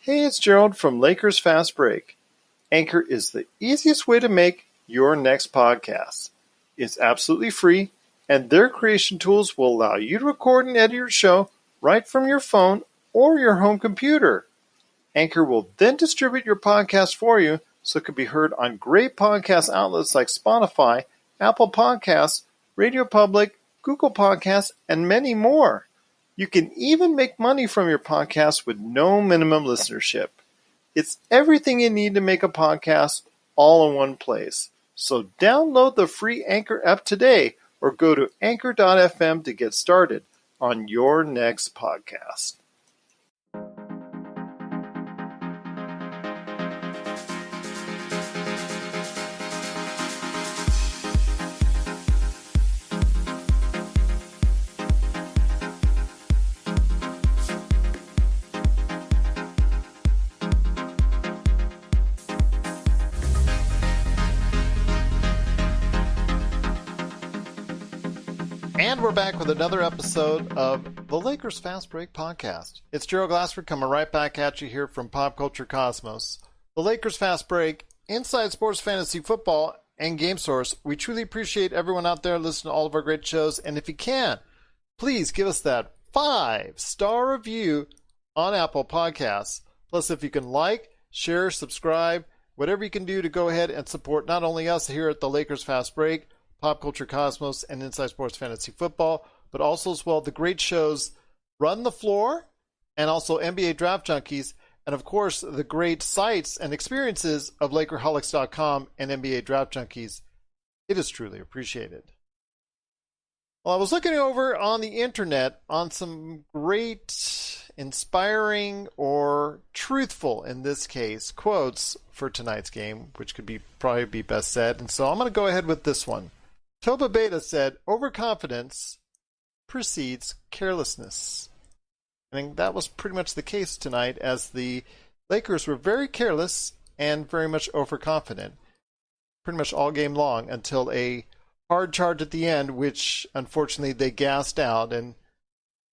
Hey, it's Gerald from Lakers Fast Break. Anchor is the easiest way to make your next podcast. It's absolutely free, and their creation tools will allow you to record and edit your show right from your phone or your home computer. Anchor will then distribute your podcast for you so it can be heard on great podcast outlets like Spotify, Apple Podcasts, Radio Public, Google Podcasts, and many more. You can even make money from your podcast with no minimum listenership. It's everything you need to make a podcast all in one place. So download the free Anchor app today or go to anchor.fm to get started on your next podcast. And we're back with another episode of the Lakers Fast Break podcast. It's Gerald Glassford coming right back at you here from Pop Culture Cosmos. The Lakers Fast Break, Inside Sports Fantasy Football, and Game Source. We truly appreciate everyone out there listening to all of our great shows. And if you can, please give us that 5-star review on Apple Podcasts. Plus, if you can like, share, subscribe, whatever you can do to go ahead and support not only us here at the Lakers Fast Break, Pop Culture Cosmos, and Inside Sports Fantasy Football, but also as well the great shows Run the Floor and also NBA Draft Junkies, and of course the great sites and experiences of LakerHolics.com and NBA Draft Junkies. It is truly appreciated. Well, I was looking over on the internet on some great, inspiring, or truthful, in this case, quotes for tonight's game, which could be probably be best said, and so I'm going to go ahead with this one. Toba Beta said, overconfidence precedes carelessness. I think that was pretty much the case tonight, as the Lakers were very careless and very much overconfident pretty much all game long until a hard charge at the end, which unfortunately they gassed out and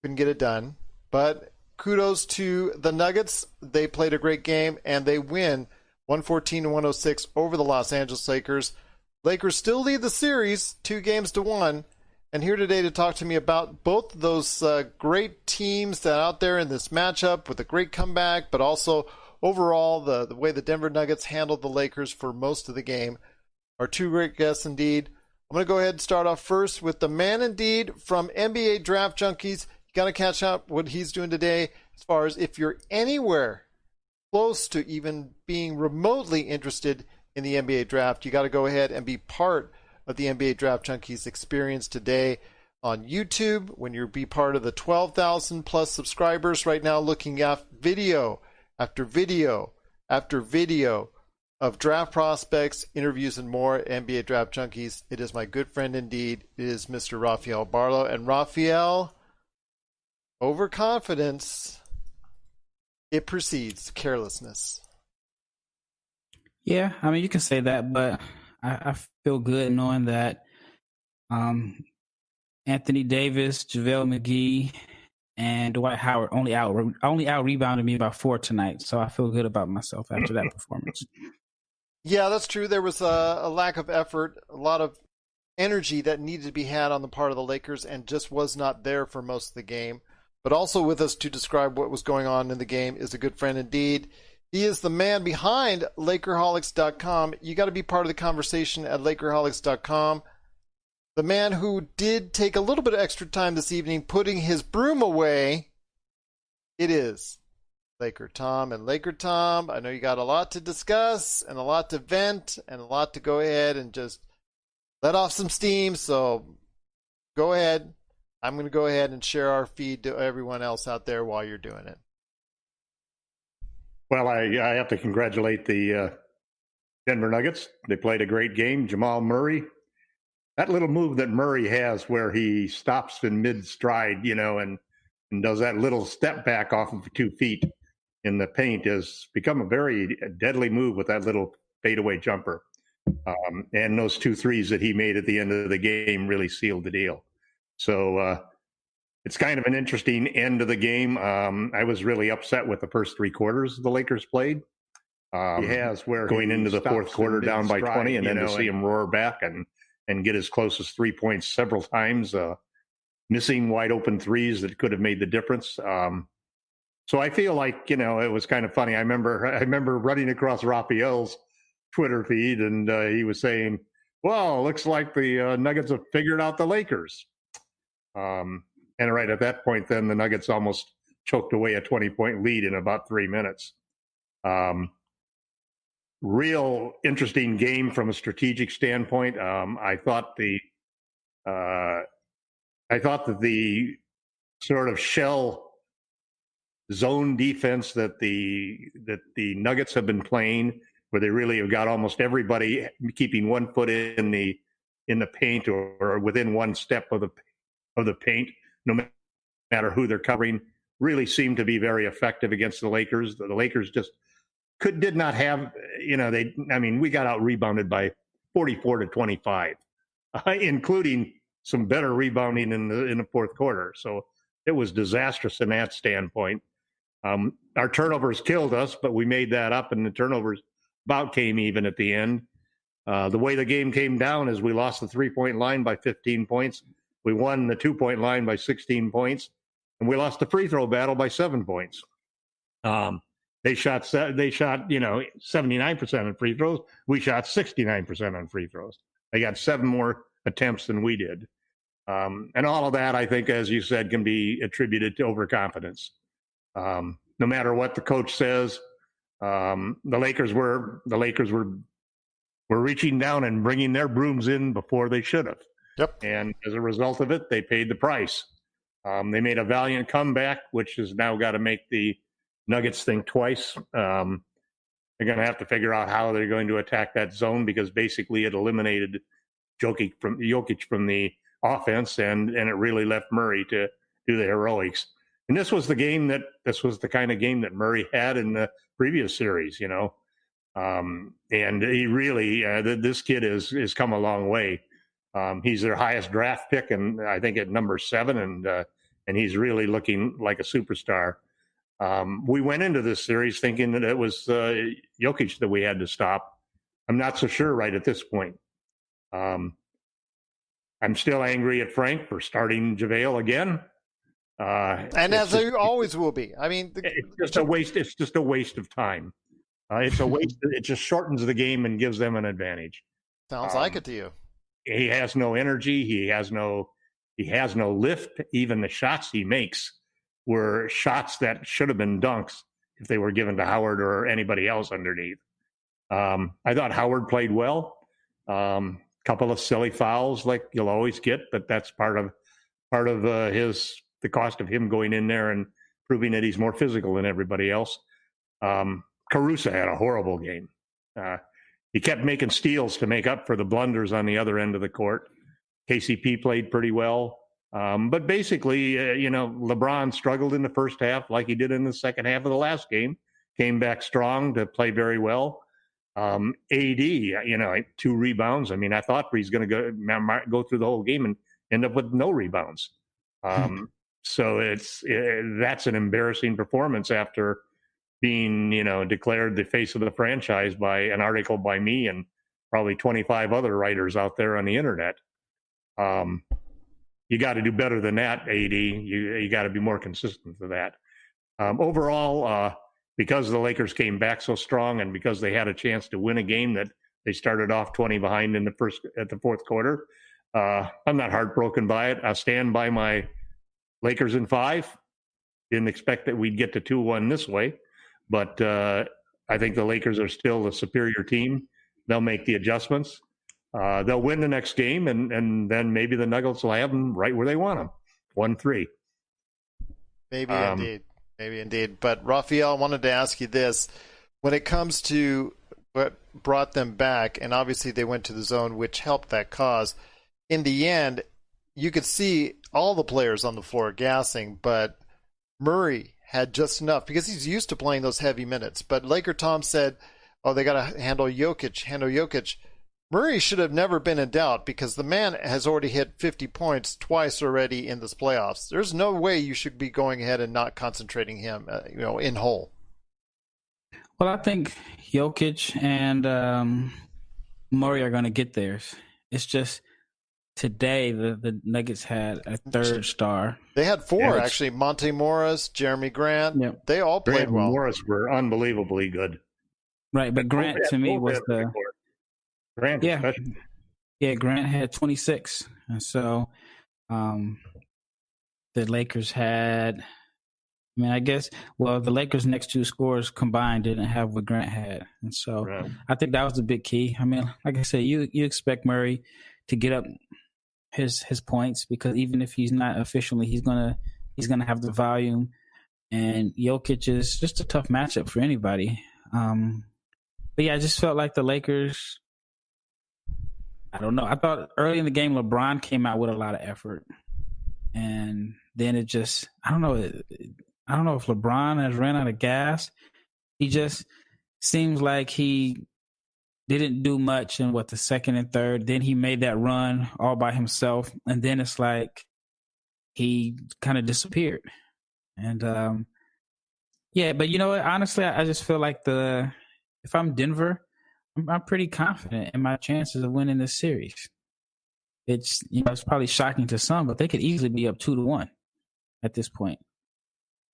couldn't get it done. But kudos to the Nuggets. They played a great game and they win 114-106 over the Los Angeles Lakers. Lakers still lead the series 2-1, and here today to talk to me about both those great teams that are out there in this matchup with a great comeback, but also overall the way the Denver Nuggets handled the Lakers for most of the game are two great guests indeed. I'm going to go ahead and start off first with the man indeed from NBA Draft Junkies. You got to catch up what he's doing today as far as if you're anywhere close to even being remotely interested in the NBA draft, you got to go ahead and be part of the NBA Draft Junkies experience today on YouTube when you be part of the 12,000 plus subscribers right now, looking at video after video after video of draft prospects, interviews, and more. NBA Draft Junkies. It is my good friend indeed. It is Mr. Rafael Barlowe. And Rafael, overconfidence, it precedes carelessness. Yeah, I mean, you can say that, but I feel good knowing that Anthony Davis, JaVale McGee, and Dwight Howard only out rebounded me by 4 tonight. So I feel good about myself after that performance. Yeah, that's true. There was a lack of effort, a lot of energy that needed to be had on the part of the Lakers and just was not there for most of the game. But also with us to describe what was going on in the game is a good friend indeed. He is the man behind LakerHolics.com. You got to be part of the conversation at LakerHolics.com. The man who did take a little bit of extra time this evening putting his broom away, it is LakerTom. And LakerTom, I know you got a lot to discuss and a lot to vent and a lot to go ahead and just let off some steam. So go ahead. I'm going to go ahead and share our feed to everyone else out there while you're doing it. Well, I have to congratulate the Denver Nuggets. They played a great game. Jamal Murray, that little move that Murray has where he stops in mid-stride, and does that little step back off of 2 feet in the paint has become a very deadly move with that little fadeaway jumper. And those 2 threes that he made at the end of the game really sealed the deal. So it's kind of an interesting end of the game. I was really upset with the first three quarters the Lakers played. He has where going into the fourth quarter down by 20, and then to see him roar back and get as close as 3 points several times, missing wide open threes that could have made the difference. So I feel like, it was kind of funny. I remember running across Rafael's Twitter feed, and he was saying, well, looks like the Nuggets have figured out the Lakers. And right at that point, then the Nuggets almost choked away a 20-point lead in about 3 minutes. Real interesting game from a strategic standpoint. I thought that the sort of shell zone defense that the Nuggets have been playing, where they really have got almost everybody keeping 1 foot in the paint or within one step of the paint, no matter who they're covering, really seemed to be very effective against the Lakers. The Lakers just did not have, we got out rebounded by 44-25, including some better rebounding in the fourth quarter. So it was disastrous in that standpoint. Our turnovers killed us, but we made that up, and the turnovers about came even at the end. The way the game came down is we lost the 3-point line by 15 points. We won the 2-point line by 16 points, and we lost the free throw battle by 7 points. They shot 79% on free throws. We shot 69% on free throws. They got 7 more attempts than we did. And all of that, I think, as you said, can be attributed to overconfidence. No matter what the coach says, the Lakers were reaching down and bringing their brooms in before they should have. Yep. And as a result of it, they paid the price. They made a valiant comeback, which has now got to make the Nuggets think twice. They're going to have to figure out how they're going to attack that zone, because basically it eliminated Jokic from the offense, and it really left Murray to do the heroics. And this was the kind of game that Murray had in the previous series, and he really, this kid has come a long way. He's their highest draft pick, and I think at number 7, and he's really looking like a superstar. We went into this series thinking that it was Jokic that we had to stop. I'm not so sure right at this point. I'm still angry at Frank for starting JaVale again. And as they always will be. I mean, it's just a waste. It's just a waste of time. It's a waste. It just shortens the game and gives them an advantage. Sounds like it to you. He has no energy. He has no lift. Even the shots he makes were shots that should have been dunks if they were given to Howard or anybody else underneath. I thought Howard played well. Couple of silly fouls like you'll always get, but that's part of the cost of him going in there and proving that he's more physical than everybody else. Caruso had a horrible game. He kept making steals to make up for the blunders on the other end of the court. KCP played pretty well. But basically, LeBron struggled in the first half like he did in the second half of the last game, came back strong to play very well. AD, 2 rebounds. I mean, I thought he's going to go through the whole game and end up with no rebounds. So that's an embarrassing performance after being, declared the face of the franchise by an article by me and probably 25 other writers out there on the internet. You got to do better than that, AD. You got to be more consistent to that. Overall, because the Lakers came back so strong and because they had a chance to win a game that they started off 20 behind at the fourth quarter, I'm not heartbroken by it. I'll stand by my Lakers in 5. Didn't expect that we'd get to 2-1 this way, but I think the Lakers are still the superior team. They'll make the adjustments. They'll win the next game, and then maybe the Nuggets will have them right where they want them, 1-3. Maybe indeed. But Rafael, I wanted to ask you this: when it comes to what brought them back, and obviously they went to the zone, which helped that cause. In the end, you could see all the players on the floor gassing, but Murray had just enough because he's used to playing those heavy minutes. But LakerTom said, "Oh, they got to handle Jokic." Murray should have never been in doubt because the man has already hit 50 points twice already in this playoffs. There's no way you should be going ahead and not concentrating him, in whole. Well, I think Jokic and Murray are going to get theirs. It's just today the Nuggets had a third star. They had four, actually. Monte Morris, Jeremy Grant. Yep. They all played Grant well. and Morris were unbelievably good. Right, but Grant to me was the Grant. Especially. Yeah, Grant had 26, and so the Lakers had. I mean, I guess. Well, the Lakers' next two scores combined didn't have what Grant had, and so I think that was the big key. I mean, like I said, you expect Murray to get up his points because even if he's not efficiently, he's gonna have the volume. And Jokic is just a tough matchup for anybody. But yeah, I just felt like the Lakers. I don't know. I thought early in the game LeBron came out with a lot of effort, and then it just I don't know if LeBron has ran out of gas. He just seems like he didn't do much in the second and third. Then he made that run all by himself, and then it's like he kind of disappeared. And but you know what? Honestly, I just feel like if I'm Denver, I'm pretty confident in my chances of winning this series. It's it's probably shocking to some, but they could easily be up 2-1 at this point.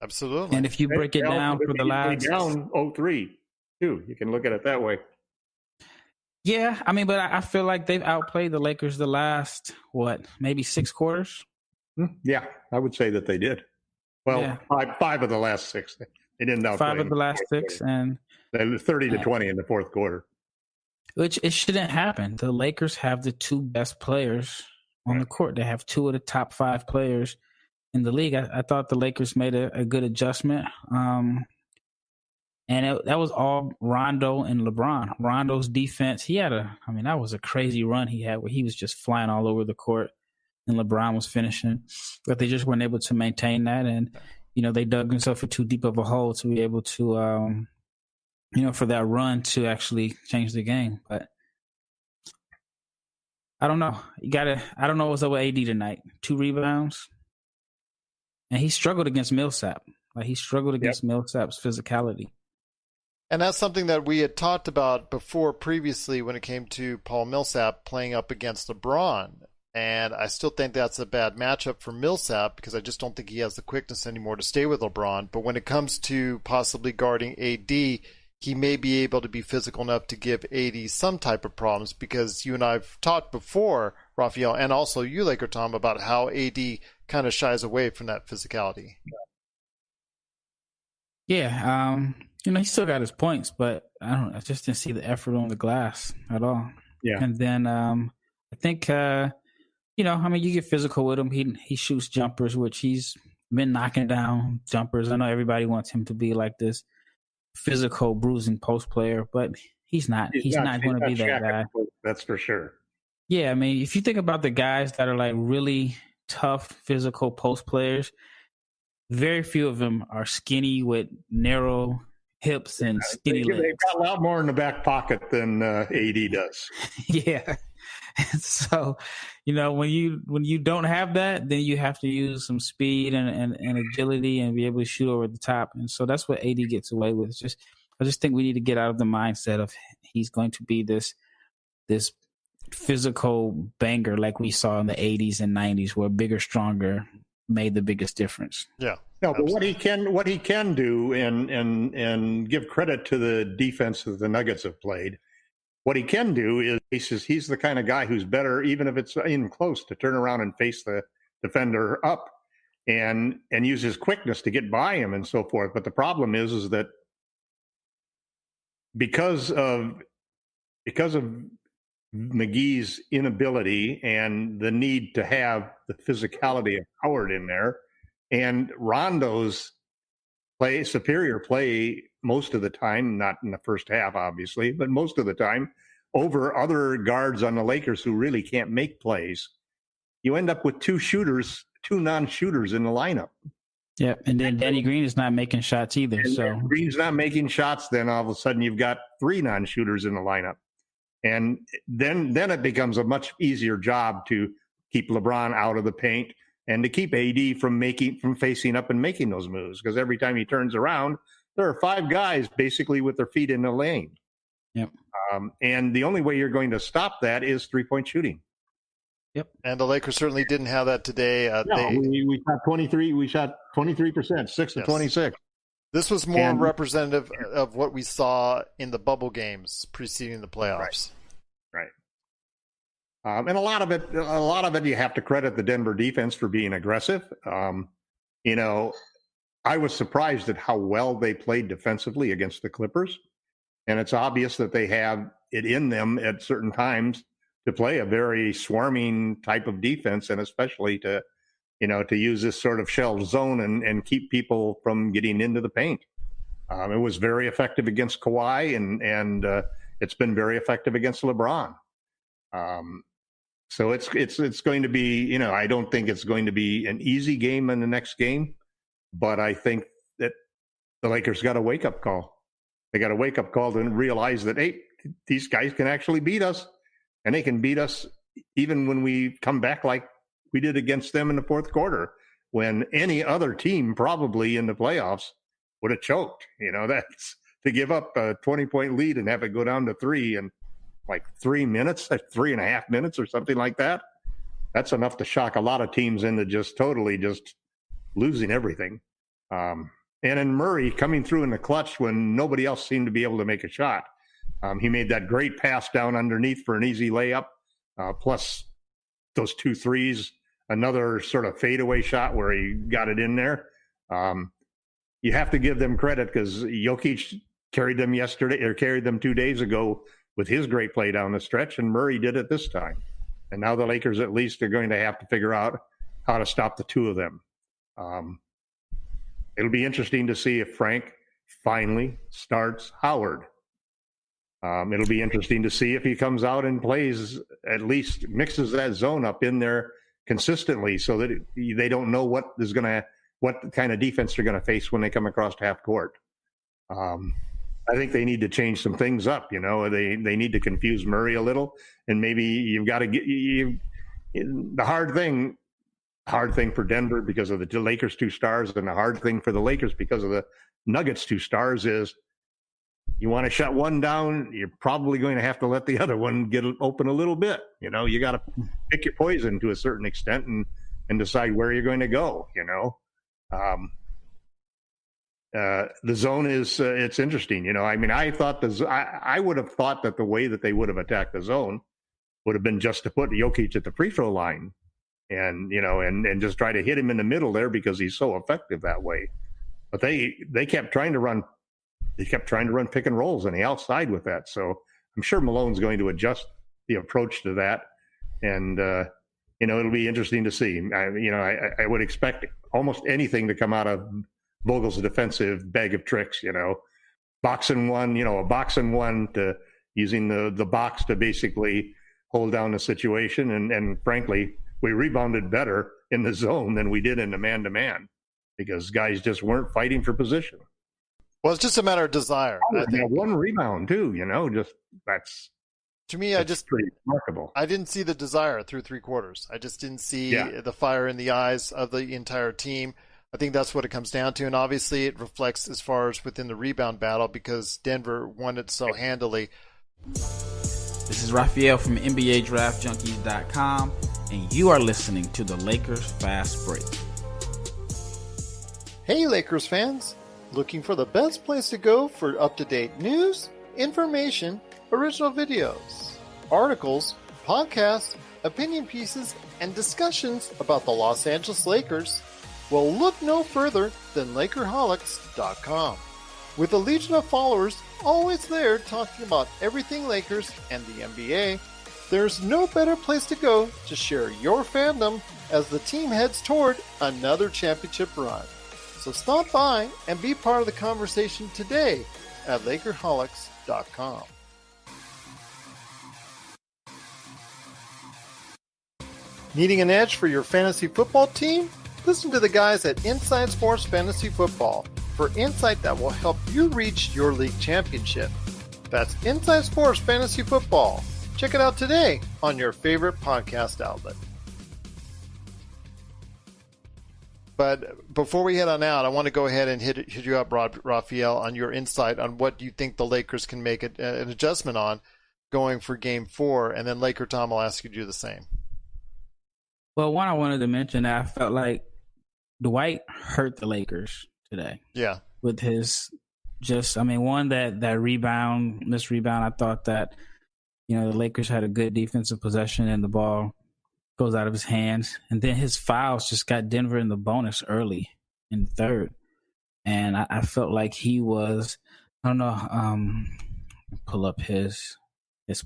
Absolutely. And if you break it down for the last down 0-3 too, you can look at it that way. Yeah, I mean, but I feel like they've outplayed the Lakers the last maybe 6 quarters. Yeah, I would say that they did. Well, five of the last 6. They didn't outplay 5 of the last 6, and they were 30-20 in the fourth quarter. Which it shouldn't happen. The Lakers have the 2 best players on the court. They have 2 of the top 5 players in the league. I thought the Lakers made a good adjustment. And that was all Rondo and LeBron. Rondo's defense, that was a crazy run he had where he was just flying all over the court and LeBron was finishing. But they just weren't able to maintain that. And, they dug themselves in too deep of a hole to be able to, for that run to actually change the game. But I don't know. I don't know what's up with AD tonight. 2 rebounds. And he struggled against Millsap. Millsap's physicality. And that's something that we had talked about before previously when it came to Paul Millsap playing up against LeBron. And I still think that's a bad matchup for Millsap because I just don't think he has the quickness anymore to stay with LeBron. But when it comes to possibly guarding AD, he may be able to be physical enough to give AD some type of problems because you and I have talked before, Rafael, and also you, LakerTom, about how AD kind of shies away from that physicality. Yeah, he still got his points, but I just didn't see the effort on the glass at all. Yeah. And then I think, you get physical with him. He shoots jumpers, which he's been knocking down jumpers. I know everybody wants him to be like this physical bruising post player, but he's not. He's not going to be that guy. That's for sure. Yeah, I mean, if you think about the guys that are like really tough physical post players, very few of them are skinny with narrow hips and skinny legs. They've got a lot more in the back pocket than AD does. Yeah. So, when you don't have that, then you have to use some speed and agility and be able to shoot over the top. And so that's what AD gets away with. I just think we need to get out of the mindset of he's going to be this physical banger like we saw in the 80s and 90s where bigger, stronger made the biggest difference. Yeah. No, but what he can do and give credit to the defense that the Nuggets have played. What he can do is he's the kind of guy who's better, even if it's even close, to turn around and face the defender up and use his quickness to get by him and so forth. But the problem is that because of McGee's inability and the need to have the physicality of Howard in there, and Rondo's superior play most of the time, not in the first half, obviously, but most of the time over other guards on the Lakers who really can't make plays, you end up with 2 non-shooters in the lineup. Yeah, and then Danny Green is not making shots either. And so Green's not making shots, then all of a sudden you've got 3 non-shooters in the lineup. And then it becomes a much easier job to keep LeBron out of the paint and to keep AD from facing up and making those moves. Because every time he turns around, there are 5 guys basically with their feet in the lane. Yep. And the only way you're going to stop that is 3-point shooting. Yep. And the Lakers certainly didn't have that today. We shot 23. We shot 23%, 6 of 26. This was more representative of what we saw in the bubble games preceding the playoffs. Right. And a lot of it, you have to credit the Denver defense for being aggressive. I was surprised at how well they played defensively against the Clippers. And it's obvious that they have it in them at certain times to play a very swarming type of defense, and especially to use this sort of shell zone and keep people from getting into the paint. It was very effective against Kawhi, and it's been very effective against LeBron. So it's going to be, I don't think it's going to be an easy game in the next game, but I think that the Lakers got a wake-up call. They got a wake-up call to realize that, hey, these guys can actually beat us, and they can beat us even when we come back like we did against them in the fourth quarter, when any other team probably in the playoffs would have choked. That's to give up a 20-point lead and have it go down to 3 in like 3 minutes, 3.5 minutes or something like that. That's enough to shock a lot of teams into just totally just losing everything. And in Murray coming through in the clutch when nobody else seemed to be able to make a shot. He made that great pass down underneath for an easy layup, plus those 2 threes, another sort of fadeaway shot where he got it in there. You have to give them credit because Jokic carried them 2 days ago with his great play down the stretch, and Murray did it this time. And now the Lakers at least are going to have to figure out how to stop the 2 of them. It'll be interesting to see if Frank finally starts Howard. It'll be interesting to see if he comes out and plays, at least mixes that zone up in there consistently so that they don't know what kind of defense they're going to face when they come across half court. I think they need to change some things up. They need to confuse Murray a little, and maybe you've got to get the hard thing for Denver because of the Lakers 2 stars, and the hard thing for the Lakers because of the Nuggets 2 stars is you want to shut one down, you're probably going to have to let the other one get open a little bit. You got to pick your poison to a certain extent and decide where you're going to go. The zone is it's interesting. I would have thought that the way that they would have attacked the zone would have been just to put Jokic at the free throw line and just try to hit him in the middle there because he's so effective that way. But they kept trying to run pick and rolls on the outside with that. So I'm sure Malone's going to adjust the approach to that. And, it'll be interesting to see. I would expect almost anything to come out of Vogel's defensive bag of tricks, boxing one to using the box to basically hold down the situation. And frankly, we rebounded better in the zone than we did in the man-to-man because guys just weren't fighting for position. Well, it's just a matter of desire. I think. One rebound too, that's to me. Pretty remarkable. I didn't see the desire through 3 quarters. I just didn't see the fire in the eyes of the entire team. I think that's what it comes down to, and obviously it reflects as far as within the rebound battle because Denver won it so handily. This is Rafael from NBA Draft Junkies.com, and you are listening to the Lakers Fast Break. Hey, Lakers fans. Looking for the best place to go for up-to-date news, information, original videos, articles, podcasts, opinion pieces, and discussions about the Los Angeles Lakers? Well, look no further than LakerHolics.com. With a legion of followers always there talking about everything Lakers and the NBA, there's no better place to go to share your fandom as the team heads toward another championship run. So stop by and be part of the conversation today at LakerHolics.com. Needing an edge for your fantasy football team? Listen to the guys at Inside Sports Fantasy Football for insight that will help you reach your league championship. That's Inside Sports Fantasy Football, Check it out today on your favorite podcast outlet. But before we head on out, I want to go ahead and hit you up, Rafael, on your insight on what you think the Lakers can make an adjustment on going for Game 4, and then LakerTom will ask you to do the same. Well, one, I wanted to mention that I felt like Dwight hurt the Lakers today. Yeah. With his one, that rebound, I thought that, the Lakers had a good defensive possession and the ball goes out of his hands. And then his fouls just got Denver in the bonus early in the third. And I felt like he was, I don't know, pull up his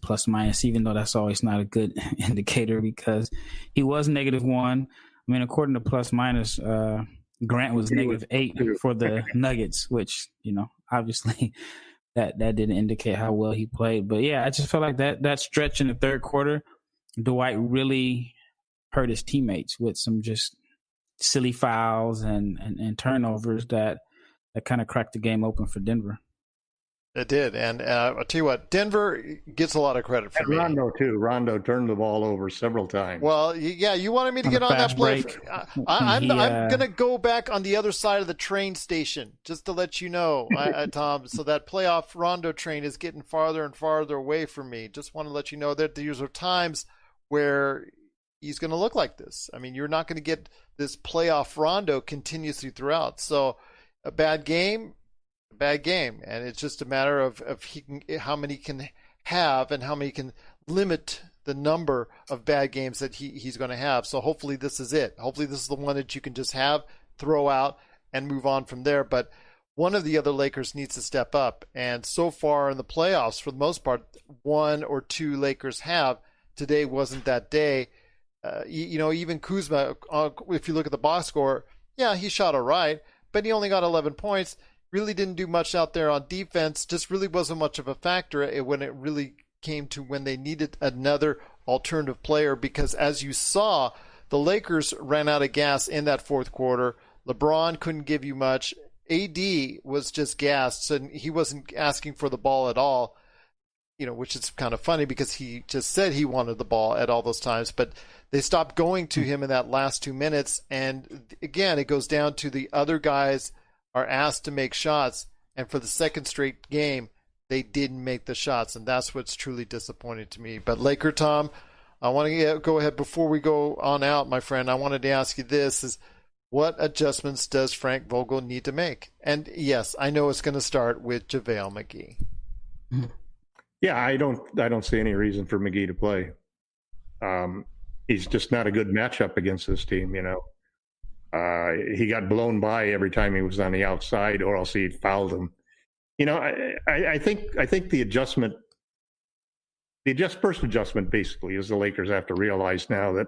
plus minus, even though that's always not a good indicator because he was -1. I mean, according to plus minus, Grant was -8 for the Nuggets, which, obviously that didn't indicate how well he played. But yeah, I just felt like that stretch in the third quarter, Dwight really hurt his teammates with some just silly fouls and turnovers that kind of cracked the game open for Denver. It did, and I'll tell you what, Denver gets a lot of credit for me. Rondo, too. Rondo turned the ball over several times. Well, yeah, you wanted me to get on that play. I'm going to go back on the other side of the train station, just to let you know, Tom, so that playoff Rondo train is getting farther and farther away from me. Just want to let you know that these are times where he's going to look like this. I mean, you're not going to get this playoff Rondo continuously throughout. So a bad game, and it's just a matter of how many can have and how many can limit the number of bad games that he's going to have. So hopefully this is it. Hopefully this is the one that you can just have, throw out, and move on from there. But one of the other Lakers needs to step up. And so far in the playoffs, for the most part, one or two Lakers have. Today wasn't that day. Even Kuzma, if you look at the box score, yeah, he shot all right, but he only got 11 points. Really didn't do much out there on defense. Just really wasn't much of a factor when it really came to when they needed another alternative player, because as you saw, the Lakers ran out of gas in that fourth quarter. LeBron couldn't give you much. AD was just gassed, and he wasn't asking for the ball at all, which is kind of funny because he just said he wanted the ball at all those times, but they stopped going to him in that last 2 minutes. And again, it goes down to the other guys are asked to make shots, and for the second straight game, they didn't make the shots, and that's what's truly disappointing to me. But LakerTom, I want to go ahead before we go on out, my friend. I wanted to ask you this: is what adjustments does Frank Vogel need to make? And yes, I know it's going to start with JaVale McGee. Yeah, I don't see any reason for McGee to play. He's just not a good matchup against this team. He got blown by every time he was on the outside, or else he fouled him. I think the first adjustment basically is the Lakers have to realize now that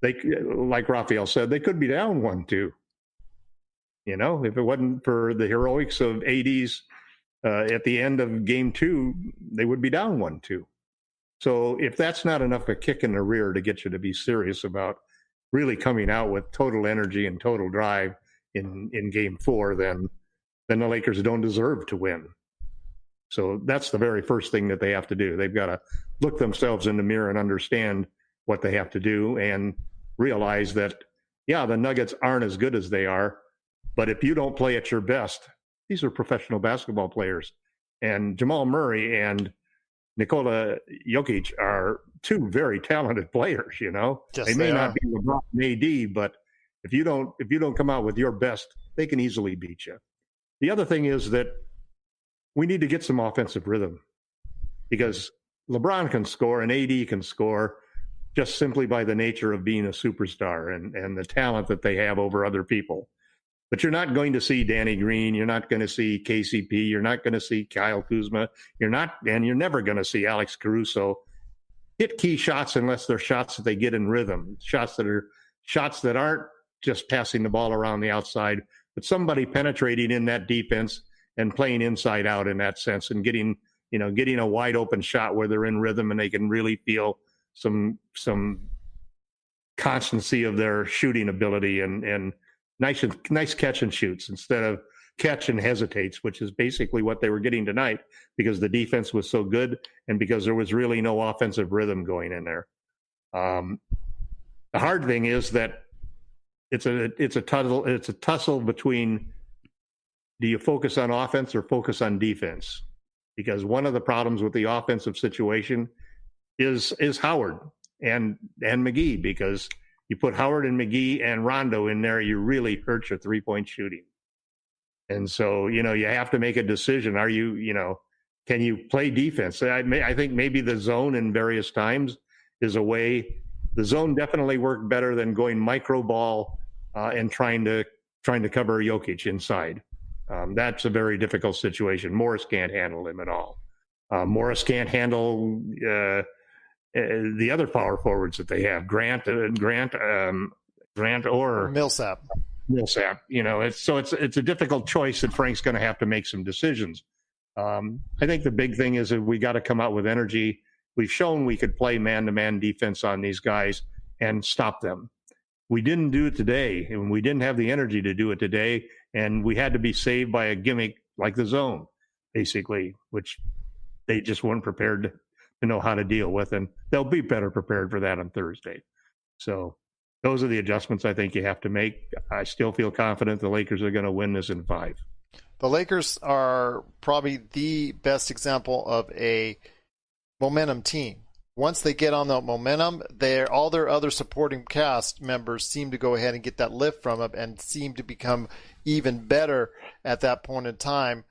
they, like Rafael said, they could be down 1-2. If it wasn't for the heroics of AD's at the end of Game 2, they would be down 1-2. So if that's not enough a kick in the rear to get you to be serious about really coming out with total energy and total drive in Game 4, then the Lakers don't deserve to win. So that's the very first thing that they have to do. They've got to look themselves in the mirror and understand what they have to do and realize that, yeah, the Nuggets aren't as good as they are, but if you don't play at your best, these are professional basketball players. And Jamal Murray and Nikola Jokic are two very talented players. Yes, they may not be LeBron and AD, but if you don't come out with your best, they can easily beat you. The other thing is that we need to get some offensive rhythm, because LeBron can score and AD can score just simply by the nature of being a superstar and the talent that they have over other people. But you're not going to see Danny Green. You're not going to see KCP. You're not going to see Kyle Kuzma. You're never going to see Alex Caruso hit key shots unless they're shots that they get in rhythm, shots that aren't just passing the ball around the outside, but somebody penetrating in that defense and playing inside out in that sense, and getting a wide open shot where they're in rhythm and they can really feel some constancy of their shooting ability and nice catch and shoots instead of catch and hesitates, which is basically what they were getting tonight because the defense was so good and because there was really no offensive rhythm going in there. The hard thing is that it's a tussle between, do you focus on offense or focus on defense? Because one of the problems with the offensive situation is Howard and McGee, because you put Howard and McGee and Rondo in there, you really hurt your 3-point shooting. And so, you have to make a decision. Are you, can you play defense? I think maybe the zone in various times is a way. The zone definitely worked better than going micro ball and trying to cover Jokic inside. That's a very difficult situation. Morris can't handle him at all. Morris can't handle the other power forwards that they have, Grant or Millsap. It's a difficult choice that Frank's going to have to make some decisions. I think the big thing is that we got to come out with energy. We've shown we could play man-to-man defense on these guys and stop them. We didn't do it today, and we didn't have the energy to do it today, and we had to be saved by a gimmick like the zone, basically, which they just weren't prepared to know how to deal with, and they'll be better prepared for that on Thursday. So those are the adjustments I think you have to make. I still feel confident the Lakers are going to win this in 5. The Lakers are probably the best example of a momentum team. Once they get on the momentum, all their other supporting cast members seem to go ahead and get that lift from them and seem to become even better at that point in time.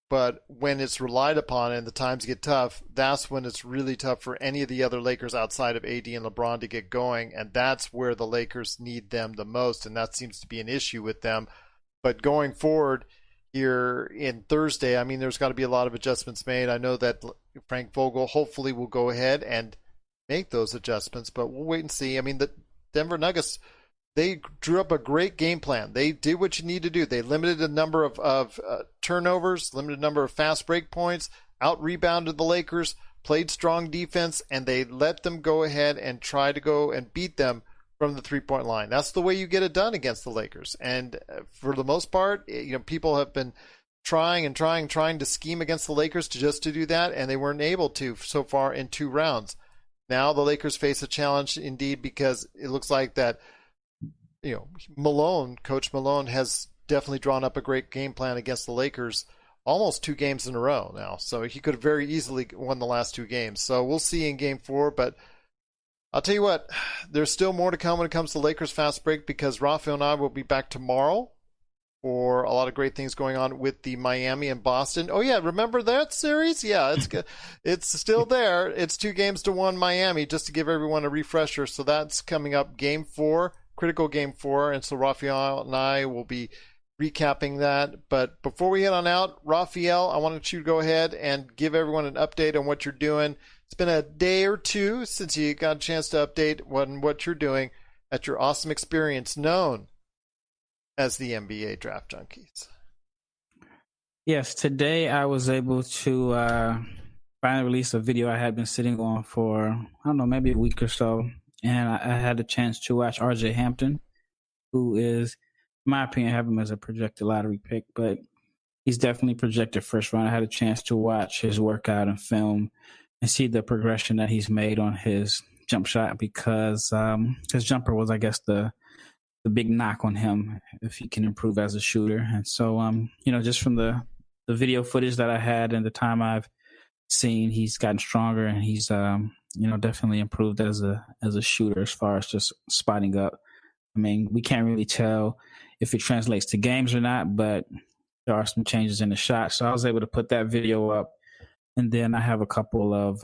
But when it's relied upon and the times get tough, that's when it's really tough for any of the other Lakers outside of AD and LeBron to get going. And that's where the Lakers need them the most. And that seems to be an issue with them. But going forward here in Thursday, I mean, there's got to be a lot of adjustments made. I know that Frank Vogel hopefully will go ahead and make those adjustments, but we'll wait and see. I mean, the Denver Nuggets, they drew up a great game plan. They did what you need to do. They limited the number of turnovers, limited number of fast break points, out-rebounded the Lakers, played strong defense, and they let them go ahead and try to go and beat them from the three-point line. That's the way you get it done against the Lakers. And for the most part, people have been trying to scheme against the Lakers to do that, and they weren't able to so far in 2 rounds. Now the Lakers face a challenge indeed, because it looks like that Coach Malone has definitely drawn up a great game plan against the Lakers almost 2 games in a row now. So he could have very easily won the last 2 games. So we'll see in game 4, but I'll tell you what, there's still more to come when it comes to Lakers Fast Break, because Rafael and I will be back tomorrow for a lot of great things going on with the Miami and Boston. Oh yeah, remember that series? Yeah, it's good. It's still there. It's 2-1 Miami, just to give everyone a refresher. So that's coming up, game 4, critical game 4, and so Rafael and I will be recapping that. But before we head on out, Rafael, I wanted you to go ahead and give everyone an update on what you're doing. It's been a day or 2 since you got a chance to update on what you're doing at your awesome experience known as the NBA Draft Junkies. Yes, today I was able to finally release a video I had been sitting on for, I don't know, maybe a week or so. And I had a chance to watch RJ Hampton, who is, in my opinion, I have him as a projected lottery pick, but he's definitely projected first round. I had a chance to watch his workout and film and see the progression that he's made on his jump shot, because his jumper was, I guess, the big knock on him if he can improve as a shooter. And so, just from the video footage that I had and the time I've seen, he's gotten stronger, and he's, definitely improved as a shooter as far as just spotting up. I mean, we can't really tell if it translates to games or not, but there are some changes in the shot. So I was able to put that video up. And then I have a couple of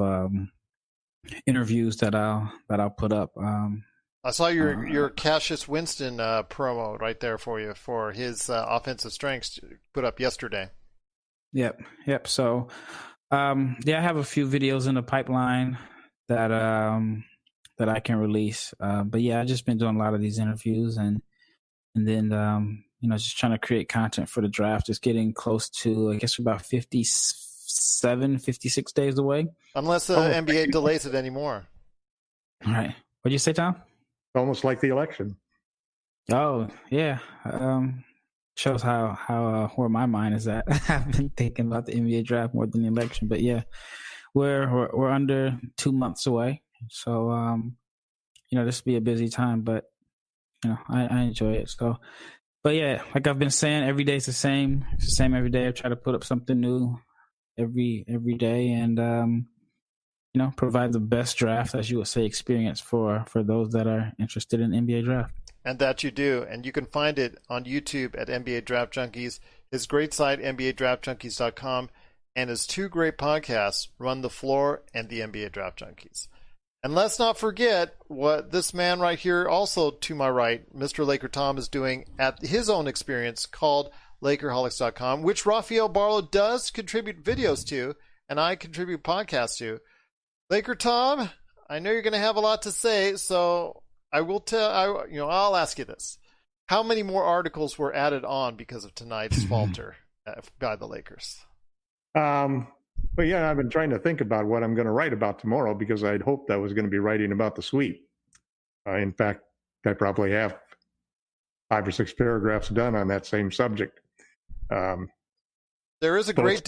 interviews that I'll put up. I saw your Cassius Winston promo right there for you for his offensive strengths put up yesterday. Yep. So, I have a few videos in the pipeline that I can release. But yeah, I've just been doing a lot of these interviews and then just trying to create content for the draft. It's getting close to, I guess, about 56 days away. Unless the NBA delays it anymore. All right. What'd you say, Tom? Almost like the election. Oh, yeah. shows how where my mind is at. I've been thinking about the NBA draft more than the election, but yeah, we're under 2 months away, so this will be a busy time, but I enjoy it. So, but yeah, like I've been saying, every day is the same. It's the same every day. I try to put up something new every day, and provide the best draft, as you would say, experience for those that are interested in NBA draft. And that you do. And you can find it on YouTube at NBA Draft Junkies, his great site, NBADraftJunkies.com, and his 2 great podcasts, Run the Floor and the NBA Draft Junkies. And let's not forget what this man right here, also to my right, Mr. LakerTom, is doing at his own experience called LakerHolics.com, which Rafael Barlowe does contribute videos to, and I contribute podcasts to. LakerTom, I know you're going to have a lot to say, so I'll ask you this. How many more articles were added on because of tonight's falter by the Lakers? But yeah, I've been trying to think about what I'm going to write about tomorrow, because I'd hoped I was going to be writing about the sweep. In fact, I probably have 5 or 6 paragraphs done on that same subject. There is a great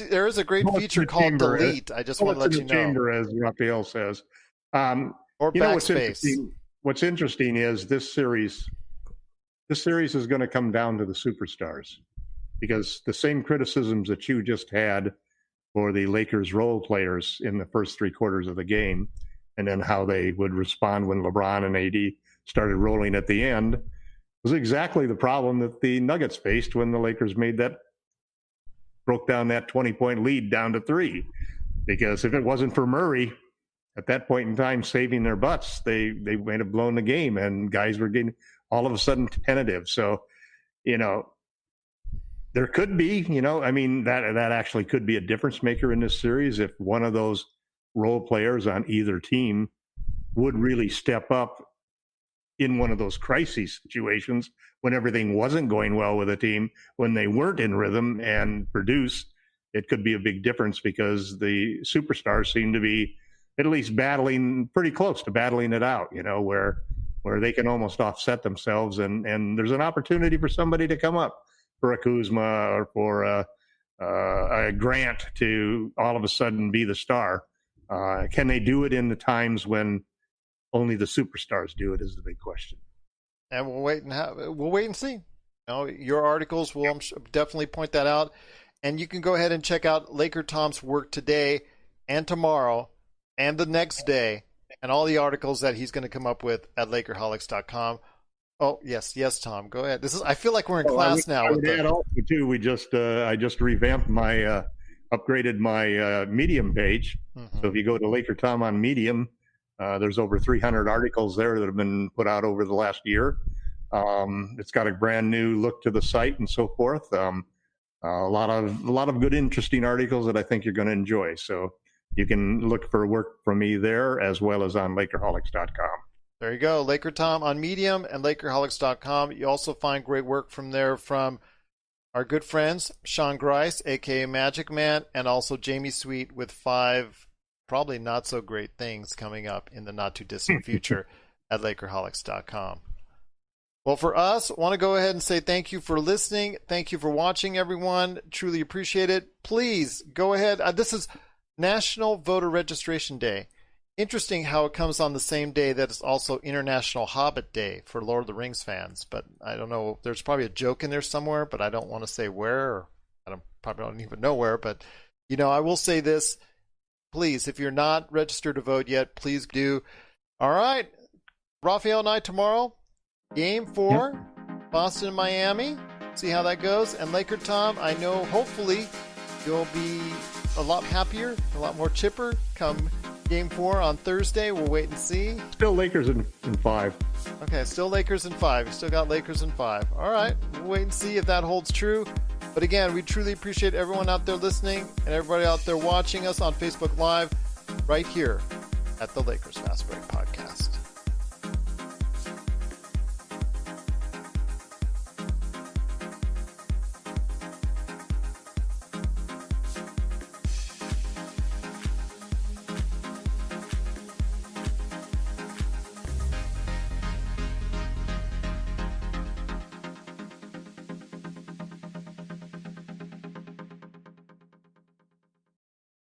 feature called Delete. I just want to let you know. Chamber, as Rafael says. Or Backspace. What's interesting is this series is going to come down to the superstars, because the same criticisms that you just had for the Lakers role players in the first 3 quarters of the game, and then how they would respond when LeBron and AD started rolling at the end, was exactly the problem that the Nuggets faced when the Lakers broke down that 20-point lead down to 3. Because if it wasn't for Murray at that point in time saving their butts, they might have blown the game, and guys were getting all of a sudden tentative. So, there could be, that actually could be a difference maker in this series if one of those role players on either team would really step up in one of those crisis situations when everything wasn't going well with a team, when they weren't in rhythm and produce. It could be a big difference, because the superstars seem to be at least battling pretty close to battling it out, where they can almost offset themselves, and there's an opportunity for somebody to come up, for a Kuzma or for a Grant to all of a sudden be the star. Can they do it in the times when only the superstars do it, is the big question. And we'll wait and see. Your articles will definitely point that out. And you can go ahead and check out LakerTom's work today and tomorrow and the next day, and all the articles that he's going to come up with at LakerHolics.com. Oh, yes, Tom, go ahead. I feel like we're in class now. I just revamped upgraded my Medium page. Mm-hmm. So if you go to LakerTom on Medium, there's over 300 articles there that have been put out over the last year. It's got a brand new look to the site and so forth. A lot of good, interesting articles that I think you're going to enjoy. So you can look for work from me there, as well as on LakerHolics.com. There you go, LakerTom on Medium and LakerHolics.com. You also find great work from there from our good friends, Sean Grice, a.k.a. Magic Man, and also Jamie Sweet, with 5 probably not so great things coming up in the not too distant future at LakerHolics.com. Well, for us, I want to go ahead and say thank you for listening. Thank you for watching, everyone. Truly appreciate it. Please go ahead. This is National Voter Registration Day. Interesting how it comes on the same day that it's also International Hobbit Day for Lord of the Rings fans. But I don't know. There's probably a joke in there somewhere, but I don't want to say where. Or probably don't even know where. But, I will say this. Please, if you're not registered to vote yet, please do. All right. Rafael and I tomorrow. Game 4, Boston and Miami. See how that goes. And LakerTom, I know hopefully you'll be a lot happier, a lot more chipper come Game 4 on Thursday. We'll wait and see. Still Lakers in 5. Okay, still Lakers in 5. You still got Lakers in 5. All right, we'll wait and see if that holds true. But again, we truly appreciate everyone out there listening and everybody out there watching us on Facebook Live right here at the Lakers Fast Break Podcast.